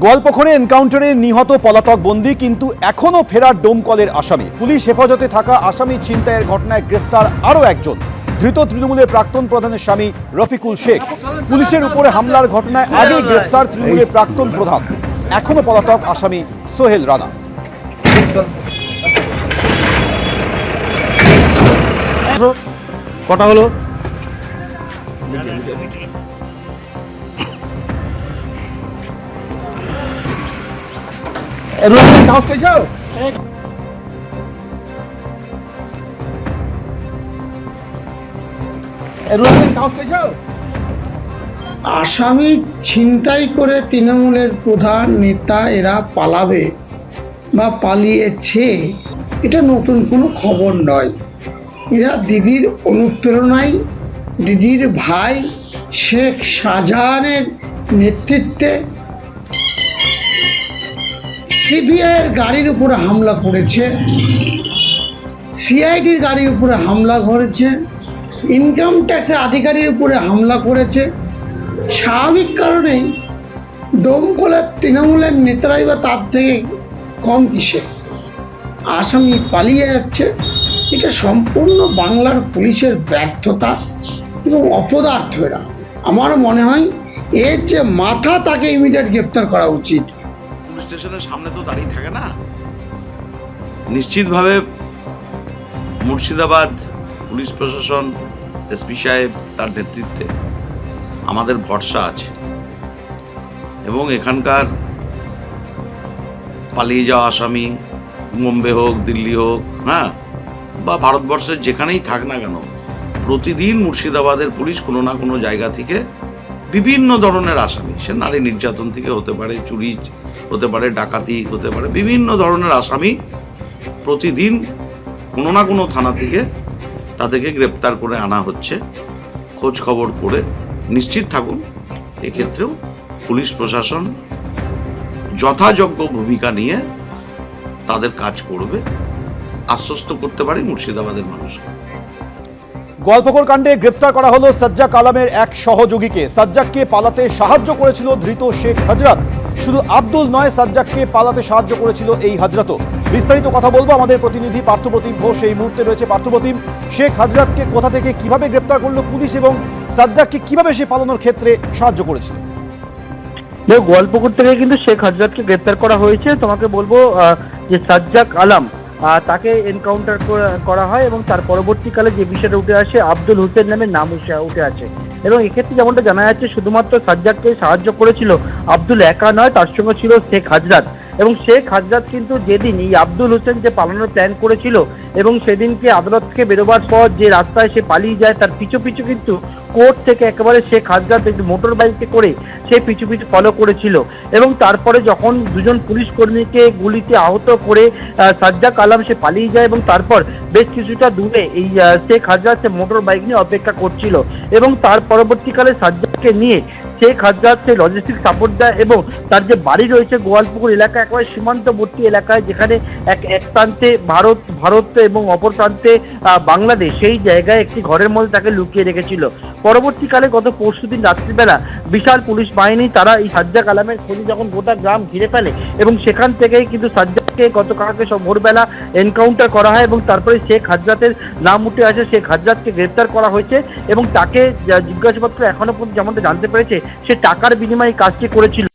গোয়ালপুকুরে এনকাউন্টারে নিহত পলাতক বন্দী কিন্তু এখনো ফেরার ডোমকলের আসামি। পুলিশ হেফাজতে থাকা আসামি ছিনতাইয়ের ঘটনায় গ্রেফতার আরও একজন ধৃত তৃণমূলের প্রাক্তন প্রধানের স্বামী রফিকুল শেখ। পুলিশের উপরে হামলার ঘটনায় আগেই গ্রেফতার তৃণমূলের প্রাক্তন প্রধান, এখনো পলাতক আসামি সোহেল রানা। কটা হলো? আসামি ছিনতাই করে তৃণমূলের প্রধান নেতা এরা পালাবে বা পালিয়েছে, এটা নতুন কোনো খবর নয়। এরা দিদির অনুপ্রেরণায় দিদির ভাই শেখ শাহজাহানের নেতৃত্বে সিবিআইয়ের গাড়ির উপরে হামলা করেছে, সিআইডির গাড়ির উপরে হামলা করেছে, ইনকাম ট্যাক্সের আধিকারিকের উপরে হামলা করেছে। স্বাভাবিক কারণেই ডোমকলের তৃণমূলের নেতারাই বা তার থেকে কম কিসে আসামি পালিয়ে যাচ্ছে। এটা সম্পূর্ণ বাংলার পুলিশের ব্যর্থতা এবং অপদার্থ। এরা আমার মনে হয় এর যে মাথা, তাকে ইমিডিয়েট গ্রেপ্তার করা উচিত। পুলিশ স্টেশনের সামনে তো দাঁড়িয়ে থাকে না, নিশ্চিতভাবে মুর্শিদাবাদ পুলিশ প্রশাসন, এসপি সাহেব তার নেতৃত্বে আমাদের ভরসা আছে এবং এখানকার পালিয়ে যাওয়া আসামি বোম্বে হোক, দিল্লি হোক, বা ভারতবর্ষের যেখানেই থাক না কেন, প্রতিদিন মুর্শিদাবাদের পুলিশ কোনো না কোনো জায়গা থেকে বিভিন্ন ধরনের আসামি, সে নারী নির্যাতন থেকে হতে পারে, চুরি হতে পারে, ডাকাতি হতে পারে, বিভিন্ন ধরনের আসামি প্রতিদিন কোনো না কোনো থানা থেকে তাদেরকে গ্রেপ্তার করে আনা হচ্ছে। খোঁজ খবর করে নিশ্চিত থাকুন এক্ষেত্রেও পুলিশ প্রশাসন যথাযোগ্য ভূমিকা নিয়ে তাদের কাজ করবে, আশ্বস্ত করতে পারি মুর্শিদাবাদের মানুষকে। গোয়ালপুকুর কাণ্ডে গ্রেফতার করা হলো সাজ্জাক আলমের এক সহযোগীকে। সাজ্জাককে পালাতে সাহায্য করেছিল ধৃত শেখ হজরত। শুধু আব্দুল নয়, সাজ্জাককে পালাতে সাহায্য করেছিল এই হজরতও। বিস্তারিত কথা বলবো আমাদের প্রতিনিধি পার্থপ্রতিম ঘোষ এই মুহূর্তে রয়েছে। পার্থপ্রতিম, শেখ হজরতকে কোথা থেকে কিভাবে গ্রেফতার করলো পুলিশ এবং সাজ্জাককে কিভাবে সে পালানোর ক্ষেত্রে সাহায্য করেছিল? গোয়ালপুকুর থেকে কিন্তু শেখ হজরতকে গ্রেপ্তার করা হয়েছে। তোমাকে বলবো যে সাজ্জাক আলম তাকে এনকাউন্টার করা হয় এবং তার পরবর্তীকালে যে বিষয়টা উঠে আসে, আব্দুল হোসেন নামের নাম উঠে আসে এবং এক্ষেত্রে যেমনটা জানা যাচ্ছে শুধুমাত্র সাজ্জাককে সাহায্য করেছিল আব্দুল একা নয়, তার সঙ্গে ছিল শেখ হজরত। এবং শেখ হজরত কিন্তু যেদিন এই আব্দুল হোসেন যে পালানোর প্ল্যান করেছিল এবং সেদিনকে আদালত থেকে বেরোবার পর যে রাস্তায় সে পালিয়ে যায়, তার পিছু পিছু কিন্তু কোর্ট থেকে একেবারে শেখ হজরত একটি মোটর বাইকে করে সে পিছু পিছু ফলো করেছিল এবং তারপরে যখন দুজন পুলিশ কর্মীকে গুলিতে আহত করে সাজ্জাক আলম সে পালিয়ে যায় এবং তারপর বেশ কিছুটা দূরে এই শেখ হজরত সে মোটর বাইক নিয়ে অপেক্ষা করছিল এবং তার পরবর্তীকালে সাজ্জাককে নিয়ে শেখ হজরত সে লজিস্টিক সাপোর্ট দেয় এবং তার যে বাড়ি রয়েছে গোয়ালপুকুর এলাকা, একেবারে সীমান্তবর্তী এলাকায়, যেখানে এক প্রান্তে ভারত এবং অপর প্রান্তে বাংলাদেশ, সেই জায়গায় একটি ঘরের মধ্যে তাকে লুকিয়ে রেখেছিল। পরবর্তীকালে গত পরশুদিন রাত্রিবেলা বিশাল পুলিশ বাহিনী তারা এই সাজ্জাক আলমের খোঁজে যখন গোটা গ্রাম ঘিরে ফেলে এবং সেখান থেকেই কিন্তু সাজ্জাককে গতকালকে ভোরবেলা এনকাউন্টার করা হয় এবং তারপরে শেখ হজরতের নাম উঠে আসে। শেখ হজরতকে গ্রেপ্তার করা হয়েছে এবং তাকে জিজ্ঞাসাবাদ করে এখনো পর্যন্ত যেমনটা জানতে পেরেছে সে টাকার বিনিময়ে কাজটি করেছিল।